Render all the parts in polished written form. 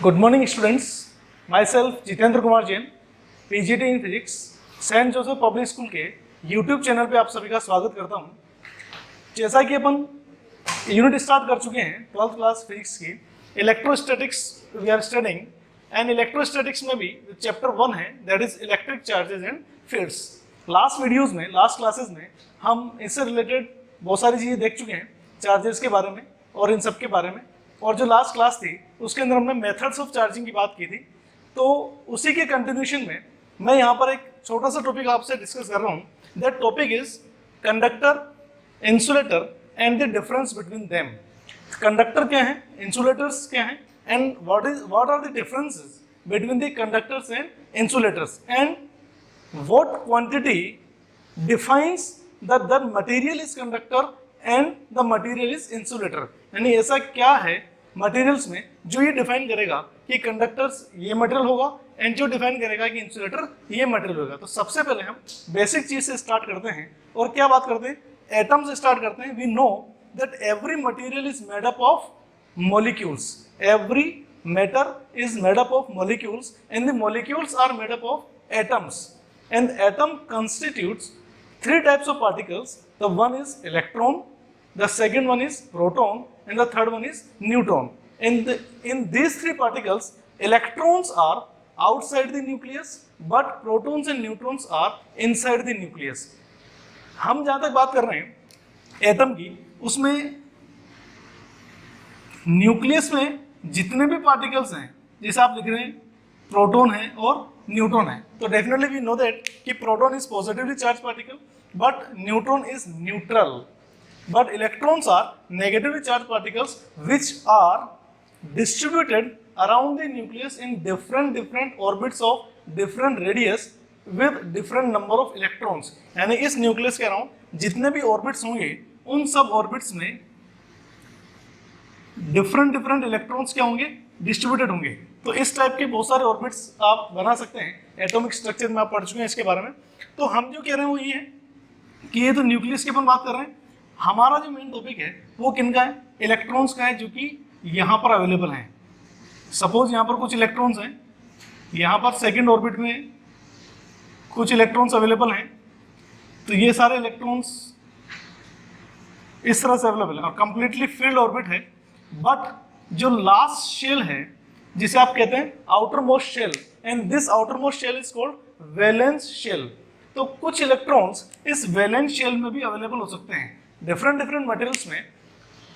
Good morning students, myself Jitendra Kumar Jain, PGT in physics, saint Joseph public school के YouTube channel पे आप सभी का स्वागत करता हूं। जैसा कि अपन यूनिट स्टार्ट कर चुके हैं 12th क्लास फिजिक्स की electrostatics we are studying, and electrostatics में भी चैप्टर 1 है, that is electric charges and fields. Last videos में, लास्ट क्लासेज में हम इससे रिलेटेड बहुत सारी चीज़ें देख चुके हैं, चार्जेस के बारे में और इन सब के बारे में। और जो लास्ट क्लास थी उसके अंदर हमने मेथड्स ऑफ चार्जिंग की बात की थी, तो उसी के कंटिन्यूशन में मैं यहाँ पर एक छोटा सा टॉपिक आपसे डिस्कस कर रहा हूँ। That topic is conductor, insulator and the difference between them. Conductor क्या है, इंसुलेटर्स क्या है, and what are the differences between the conductors and insulators, and what quantity defines the material is conductor and the material is insulator. यानी ऐसा क्या है materials में जो ये डिफाइन करेगा कि कंडक्टर्स ये मटेरियल होगा एंड जो डिफाइन करेगा कि इंसुलेटर ये मटेरियल होगा। तो सबसे पहले हम बेसिक चीज से स्टार्ट करते हैं और क्या बात करते हैं, एटम से स्टार्ट करते हैं। We know that every material is made up of molecules, every matter is made up of molecules and the molecules are made up of atoms, and atom constitutes three types of particles. The one is electron, the second one is proton, and the third one is neutron. In these three particles, electrons are outside the nucleus, but protons and neutrons are inside the nucleus. हम जहाँ तक बात कर रहे हैं atom की, उसमें nucleus में जितने भी पार्टिकल्स हैं, जैसे आप लिख रहे हैं प्रोटॉन है और न्यूट्रॉन है, तो डेफिनेटली वी नो दैट कि proton is positively charge particle but neutron is neutral, but electrons are negatively charged particles which are distributed around the nucleus in different orbits of different radius with different number of electrons. यानी इस nucleus के around जितने भी orbits होंगे उन सब orbits में different electrons क्या होंगे, डिस्ट्रीब्यूटेड होंगे। तो इस टाइप के बहुत सारे ऑर्बिट्स आप बना सकते हैं, एटॉमिक स्ट्रक्चर में आप पढ़ चुके हैं इसके बारे में। तो हम जो कह रहे हैं वो ये है कि ये तो न्यूक्लियस की अपन बात कर रहे हैं, हमारा जो मेन टॉपिक है वो किनका है, इलेक्ट्रॉन्स का है, जो कि यहाँ पर अवेलेबल हैं। सपोज यहाँ पर कुछ इलेक्ट्रॉन्स हैं, यहाँ पर सेकंड ऑर्बिट में कुछ इलेक्ट्रॉन्स अवेलेबल हैं, तो ये सारे इलेक्ट्रॉन्स इस तरह से अवेलेबल है और कंप्लीटली फील्ड ऑर्बिट है। बट जो लास्ट शेल है जिसे आप कहते हैं outermost shell, and this outermost shell is called valence shell. तो कुछ इलेक्ट्रॉन्स इस वैलेंस शेल में भी अवेलेबल हो सकते हैं। डिफरेंट मटेरियल्स में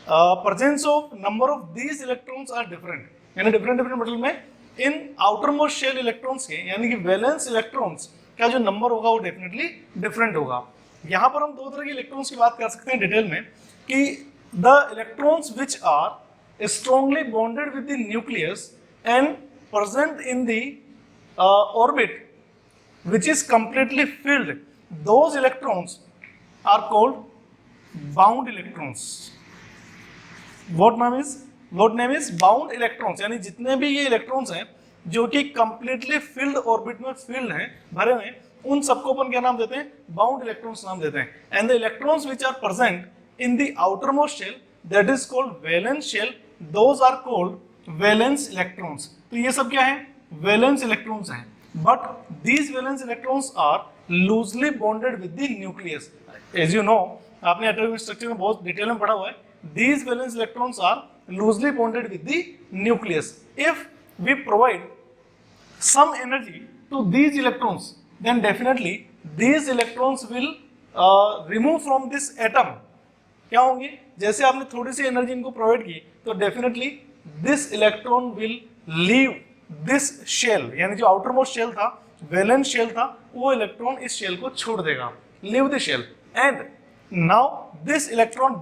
presence of number of these electrons are different, यानी डिफरेंट मटेरियल में इन आउटर मोस्ट शेल इलेक्ट्रॉन्स के, यानी कि वैलेंस इलेक्ट्रॉन्स का जो नंबर होगा वो डेफिनेटली डिफरेंट होगा। यहाँ पर हम दो तरह के इलेक्ट्रॉन्स की बात कर सकते हैं डिटेल में, कि the electrons which are strongly bonded with the nucleus and present in the orbit which is completely filled, those electrons are called bound electrons. What name is bound electrons, यानी जितने भी ये इलेक्ट्रॉन्स हैं जो कि completely filled orbit में filled हैं, भरे हुए हैं, उन सबको अपन क्या नाम देते हैं, bound electrons नाम देते हैं। and the electrons which are present in the outermost shell, that is called valence shell, those are called valence electrons. तो ये सब क्या है, valence electrons हैं। But these valence electrons are loosely bonded with the nucleus. As you know, आपने atomic structure में बहुत detail में पढ़ा हुआ है। These valence electrons are loosely bonded with the nucleus. If we provide some energy to these electrons, then definitely these electrons will remove from this atom. क्या होंगे, जैसे आपने थोड़ी सी एनर्जी इनको प्रोवाइड की, तो definitely this electron will leave this shell, यानी जो आउटर मोस्ट शेल था, वैलेंस शेल था, वो इलेक्ट्रॉन इस शेल को छोड़ देगा, leave the shell, and now this electron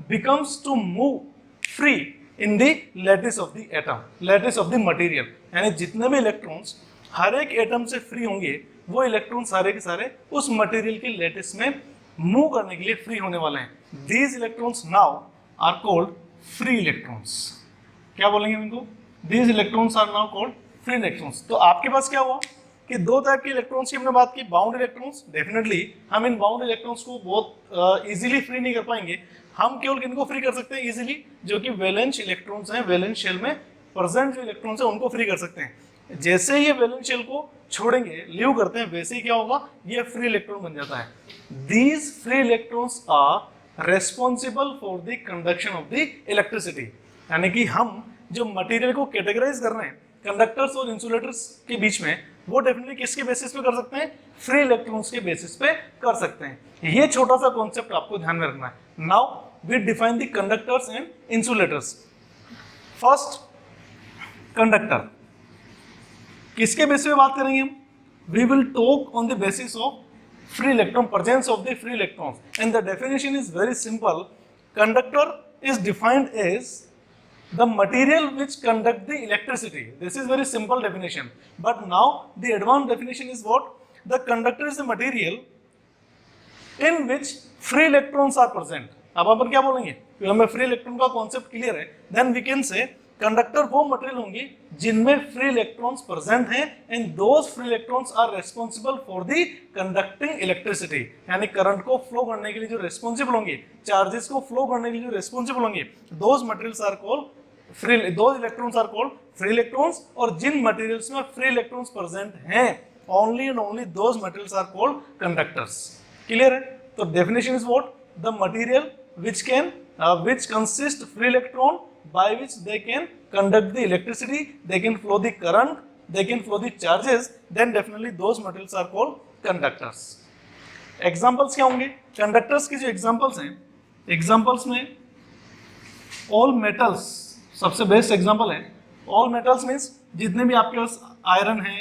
becomes to move free in the lattice of the atom, lattice of the material. यानी जितने भी इलेक्ट्रॉन्स हर एक एटम से फ्री होंगे, वो इलेक्ट्रॉन सारे के सारे उस मटेरियल के लैटिस में मूव करने के लिए फ्री होने वाले हैं। These electrons now are called free electrons. क्या बोलेंगे इनको, these electrons are now called free electrons. तो आपके पास क्या हुआ कि दो टाइप के इलेक्ट्रॉन्स की हमने बात की, बाउंड इलेक्ट्रॉन्स। डेफिनेटली हम इन बाउंड इलेक्ट्रॉन्स को बहुत इजीली फ्री नहीं कर पाएंगे, हम केवल किनको फ्री कर सकते हैं इजीली, जो कि वैलेंस इलेक्ट्रॉन्स हैं, वैलेंस शेल में प्रेजेंट जो इलेक्ट्रॉन्स हैं उनको फ्री कर सकते हैं। जैसे ये वैलेंस शेल को छोड़ेंगे, लीव करते हैं, वैसे ही क्या होगा, ये फ्री इलेक्ट्रॉन बन जाता है। These free electrons are responsible for the conduction of the electricity. यानी कि हम जो मटेरियल को कैटेगराइज कर रहे हैं कंडक्टर्स और इंसुलेटर्स के बीच में, वो डेफिनेटली किसके बेसिस पे कर सकते हैं, फ्री इलेक्ट्रॉन्स के बेसिस पे कर सकते हैं। ये छोटा सा कॉन्सेप्ट आपको ध्यान में रखना है। Now we define the conductors and insulators. First, conductor किसके बेसिस पे बात करेंगे हम, we will talk on the basis of free electron, presence of the free electrons, and the definition is very simple. Conductor is defined as the material which conduct the electricity. This is very simple definition, but now the advanced definition is what, the conductor is the material in which free electrons are present. अब अपन क्या बोलेंगे, हमें free electron का concept clear है, then we can say conductor वो material होंगे जिनमें free electrons present हैं, and those free electrons are responsible for the conducting electricity. यानी करंट को फ्लो करने के लिए जो रेस्पॉन्सिबल होंगे, चार्जेस को फ्लो करने के लिए जो रेस्पॉन्सिबल होंगे, those materials are called free, those electrons are called free electrons. और जिन मटेरियल्स में फ्री इलेक्ट्रॉन्स प्रेजेंट हैं, only and only those materials are called conductors. Clear है? तो definition is what, the material which can which consist free electron by which they can conduct the electricity, they can flow the current, they can flow the charges, then definitely those materials are called conductors. Examples क्या होंगे conductors की? जो examples हैं, examples में all metals सबसे best example है। all metals means जितने भी आपके पास आयरन है,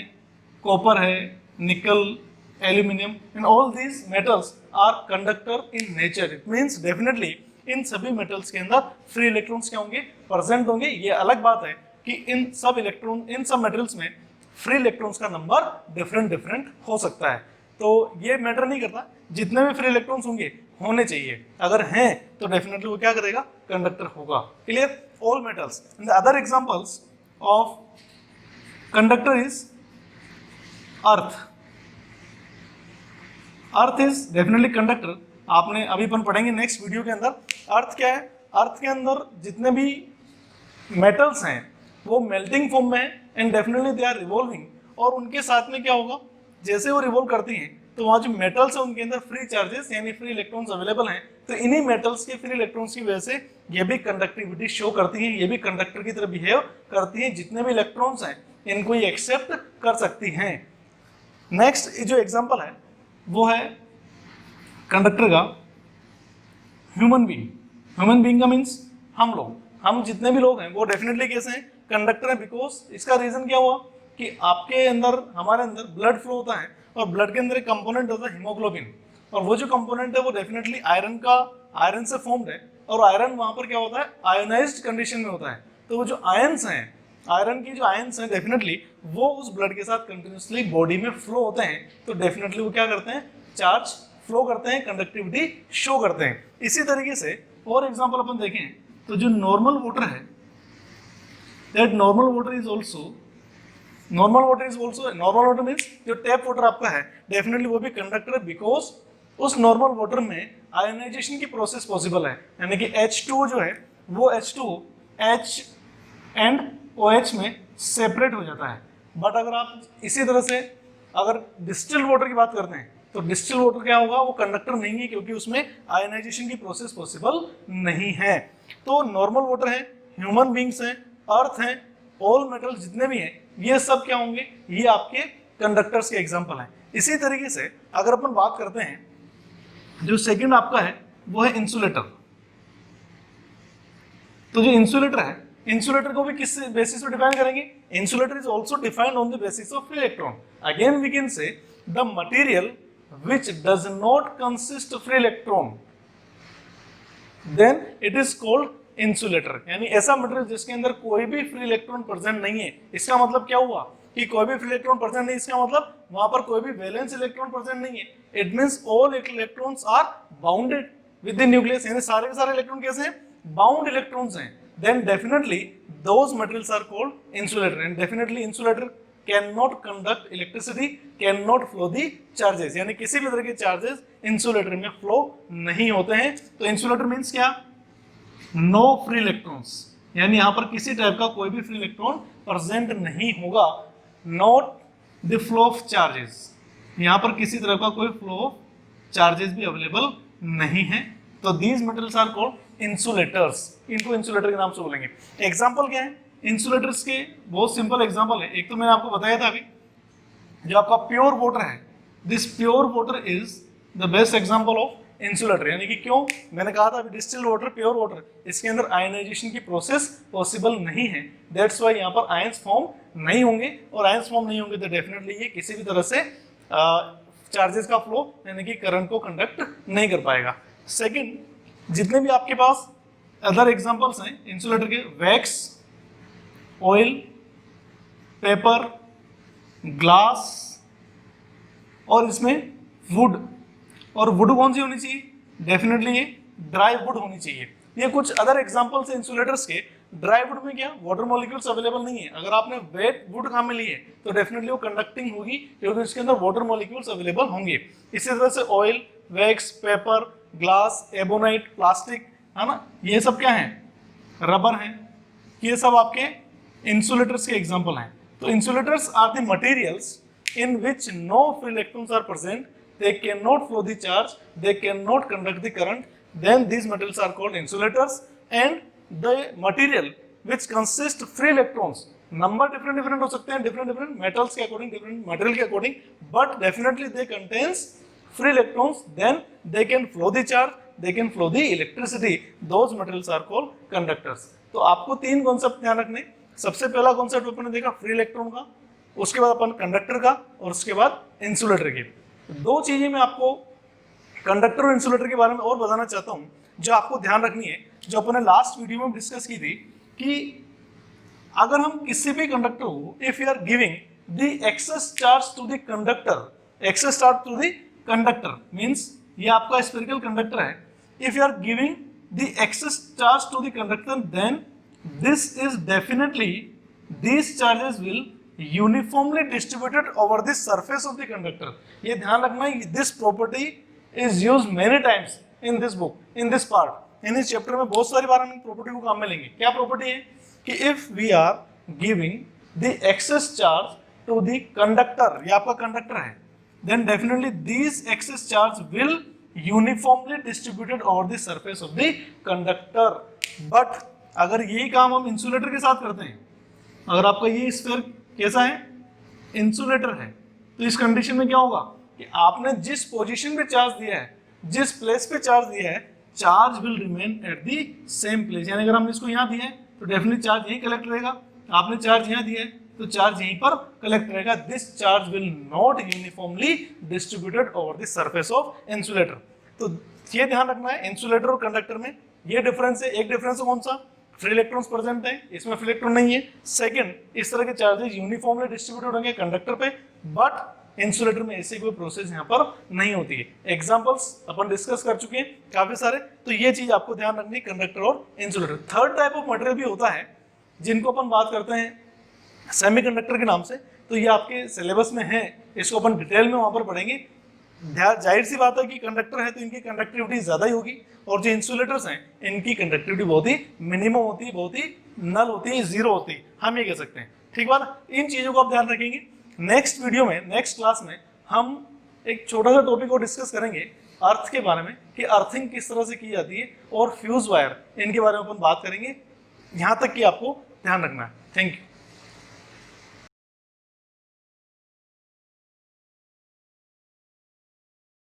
कॉपर है, nickel, aluminium, and all these metals are conductor in nature. It means definitely इन सभी मेटल्स के अंदर फ्री इलेक्ट्रॉन्स क्या होंगे, प्रेजेंट होंगे। ये अलग बात है कि इन सब मेटल्स में फ्री इलेक्ट्रॉन्स का नंबर डिफरेंट हो सकता है। तो ये मैटर नहीं करता, जितने भी फ्री इलेक्ट्रॉन्स होंगे होने चाहिए, अगर हैं तो डेफिनेटली वो क्या करेगा, कंडक्टर होगा। Clear? All metals. And the other examples of conductor is earth. Earth is definitely conductor. आपने अभी अपन पढ़ेंगे नेक्स्ट वीडियो के अंदर। अर्थ क्या है? अर्थ के अंदर जितने भी मेटल्स हैं वो मेल्टिंग फॉर्म में है, and definitely they are revolving. और उनके साथ में क्या होगा, जैसे वो रिवॉल्व करती हैं तो वहाँ जो मेटल्स हैं उनके अंदर फ्री चार्जेस यानी फ्री इलेक्ट्रॉन्स अवेलेबल हैं। तो इन्हीं मेटल्स के फ्री इलेक्ट्रॉन्स की वजह से ये भी कंडक्टिविटी शो करती हैं, ये भी कंडक्टर की तरह बिहेव करती हैं। जितने भी इलेक्ट्रॉन्स हैं इनको ये एक्सेप्ट कर सकती हैं। नेक्स्ट जो एग्जाम्पल है वो है कंडक्टर का ह्यूमन बीइंग। ह्यूमन बीइंग का मीन्स हम लोग, हम जितने भी लोग हैं वो डेफिनेटली कैसे हैं, कंडक्टर है। बिकॉज इसका रीजन क्या हुआ कि आपके अंदर, हमारे अंदर ब्लड फ्लो होता है, और ब्लड के अंदर एक कंपोनेंट होता है हीमोग्लोबिन, और वो जो कंपोनेंट है वो डेफिनेटली आयरन से फॉर्म्ड है, और आयरन वहाँ पर क्या होता है, आयोनाइज्ड कंडीशन में होता है। तो वो जो आयंस हैं, आयरन की जो आयंस हैं डेफिनेटली वो उस ब्लड के साथ कंटिन्यूसली बॉडी में फ्लो होते हैं। तो डेफिनेटली वो क्या करते हैं, चार्ज फ्लो करते हैं, कंडक्टिविटी शो करते हैं। इसी तरीके से और एग्जांपल अपन देखें तो जो नॉर्मल वाटर है, दैट नॉर्मल वाटर मींस जो टैप वाटर आपका है डेफिनेटली वो भी कंडक्टर है। बिकॉज उस नॉर्मल वाटर में आयोनाइजेशन की प्रोसेस पॉसिबल है, यानी कि H2 जो है वो H2 H एंड OH में सेपरेट हो जाता है। बट अगर आप इसी तरह से अगर डिस्टिल्ड वाटर की बात करते हैं तो डिस्टिल्ड वाटर क्या होगा, वो कंडक्टर नहीं है, क्योंकि उसमें आयोनाइजेशन की प्रोसेस पॉसिबल नहीं है। तो नॉर्मल वाटर है, ह्यूमन बींग्स हैं, अर्थ हैं, ऑल मेटल जितने भी हैं, ये सब क्या होंगे, ये आपके कंडक्टर्स के एग्जाम्पल हैं। इसी तरीके से अगर अपन बात करते हैं, जो सेकंड आपका है वो है इंसुलेटर। तो जो इंसुलेटर है, इंसुलेटर को भी किस बेसिस पे डिफाइन करेंगे, insulator is also defined on the basis of free electron. Again we can say the material which does not consist of free electron, then it is called insulator। यानी ऐसा material जिसके अंदर कोई भी free electron present नहीं है। इसका मतलब क्या हुआ कि कोई भी फ्री इलेक्ट्रॉन प्रेजेंट नहीं, इसका मतलब वहां पर कोई भी वैलेंस इलेक्ट्रॉन प्रेजेंट नहीं है। It means all electrons are bounded with the nucleus, यानी सारे के सारे इलेक्ट्रॉन कैसे हैं, बाउंड इलेक्ट्रॉन्स हैं। Then definitely those materials are called insulator, and definitely insulator can not conduct electricity, can not flow the charges, यानी किसी भी तरह के चार्जेस इंसुलेटर में फ्लो नहीं होते हैं। तो इंसुलेटर मीन्स क्या? नो फ्री इलेक्ट्रॉन्स, यानी यहां पर किसी टाइप का कोई भी फ्री इलेक्ट्रॉन प्रेजेंट नहीं होगा। Not the flow of charges, यहां पर किसी तरह का कोई फ्लो ऑफ चार्जेस भी अवेलेबल नहीं है। तो these metals are called insulators, इनको इंसुलेटर के नाम से बोलेंगे। एग्जांपल क्या है इंसुलेटर्स के? बहुत सिंपल एग्जांपल है। एक तो मैंने आपको बताया था अभी, जो आपका प्योर वाटर है, this pure water is the best example of insulator. यानी कि क्यों? मैंने कहा था अभी डिस्टिल्ड वाटर, प्योर वाटर, इसके अंदर आयनाइजेशन की प्रोसेस पॉसिबल नहीं है, दैट्स व्हाई यहाँ पर आयंस फॉर्म नहीं होंगे, और आयंस फॉर्म नहीं होंगे तो डेफिनेटली ये किसी भी तरह से चार्जेस का फ्लो यानी कि करंट को कंडक्ट नहीं कर पाएगा। सेकंड, जितने भी आपके पास अदर एग्जांपल्स हैं इंसुलेटर के, वैक्स, ऑयल, पेपर, ग्लास, और इसमें वुड, और वुड कौन सी होनी चाहिए? डेफिनेटली ये ड्राई वुड होनी चाहिए। ये कुछ अदर एग्जांपल्स हैं इंसुलेटर्स के। ड्राई वुड में क्या वाटर मॉलिक्यूल्स अवेलेबल नहीं है, अगर आपने वेट वुड काम में लिए तो डेफिनेटली वो कंडक्टिंग होगी क्योंकि इसके अंदर वाटर मॉलिक्यूल्स अवेलेबल होंगे। इसी तरह से oil, wax, paper, glass, ebonite, plastic, है ना, ये सब क्या है? रबर है। ये सब आपके इंसुलेटर्स के एग्जाम्पल हैं। तो insulators are the materials in which no free electrons are present, they cannot flow the charge, they cannot conduct the current, then these metals are called insulators. And the material which consist free electrons, number different हो सकते हैं different metals के according, different material के according, but definitely they contains free electrons, then they can flow the charge, they can flow the electricity, those materials are called conductors. तो आपको तीन concept ध्यान रखने। सबसे पहला कॉन्सेप्ट अपन ने देखा फ्री इलेक्ट्रॉन का, उसके बाद अपन कंडक्टर का, और उसके बाद इंसुलेटर के। दो चीजें मैं आपको कंडक्टर और इंसुलेटर के बारे में और बताना चाहता हूं जो आपको ध्यान रखनी है, जो अपन ने लास्ट वीडियो में डिस्कस की थी कि अगर हम किसी भी कंडक्टर को, if you are giving the excess charge to the conductor, excess charge to the conductor means ये आपका स्फेरिकल कंडक्टर है, if you are giving the excess charge to the conductor, then this is definitely, these charges will uniformly distributed over the surface of the conductor. ये ध्यान रखना है, this property is used many times in this book, in this part. इन इस chapter में बहुत सारी बार हम property को काम में लेंगे। क्या प्रॉपर्टी है कि if we are giving the excess charge to the conductor, ये आपका कंडक्टर है, then definitely these excess charge will uniformly distributed over the surface of the conductor. But अगर यही काम हम इंसुलेटर के साथ करते हैं, अगर आपका ये स्फीयर कैसा है, इंसुलेटर है, तो इस कंडीशन में क्या होगा कि आपने जिस पोजीशन पे चार्ज दिया है, जिस प्लेस पे चार्ज दिया है, charge will remain at the same place. यानी अगर हमने इसको यहाँ दिया है तो डेफिनेटली चार्ज यहीं कलेक्ट रहेगा, आपने चार्ज यहाँ दिया है तो चार्ज यहीं पर कलेक्ट रहेगा। This charge will not uniformly distributed over the surface of insulator. तो ये ध्यान रखना है, इंसुलेटर और कंडक्टर में ये डिफरेंस है। एक डिफरेंस कौन सा, फ्री इलेक्ट्रॉन्स प्रेजेंट है, इसमें फ्री इलेक्ट्रॉन नहीं है। सेकंड, इस तरह के चार्जेस यूनिफॉर्मली डिस्ट्रीब्यूटेड होंगे कंडक्टर पे, बट इंसुलेटर में ऐसी कोई प्रोसेस यहाँ पर नहीं होती है। एग्जांपल्स अपन डिस्कस कर चुके हैं काफी सारे, तो ये चीज आपको ध्यान रखनी, कंडक्टर और insulator. Third type of material भी होता है जिनको अपन बात करते हैं सेमीकंडक्टर के नाम से, तो ये आपके सिलेबस में है, इसको अपन डिटेल में वहां पर पढ़ेंगे। जाहिर सी बात है कि कंडक्टर है तो इनकी कंडक्टिविटी ज्यादा ही होगी, और जो इंसुलेटर्स हैं इनकी कंडक्टिविटी बहुत ही मिनिमम होती है, बहुत ही नल होती है, जीरो होती है, हम ये कह सकते हैं। ठीक बात, इन चीजों को आप ध्यान रखेंगे। नेक्स्ट वीडियो में, नेक्स्ट क्लास में हम एक छोटा सा टॉपिक को डिस्कस करेंगे अर्थ के बारे में, कि अर्थिंग किस तरह से की जाती है, और फ्यूज वायर, इनके बारे में अपन बात करेंगे। यहाँ तक कि आपको ध्यान रखना है। Thank you.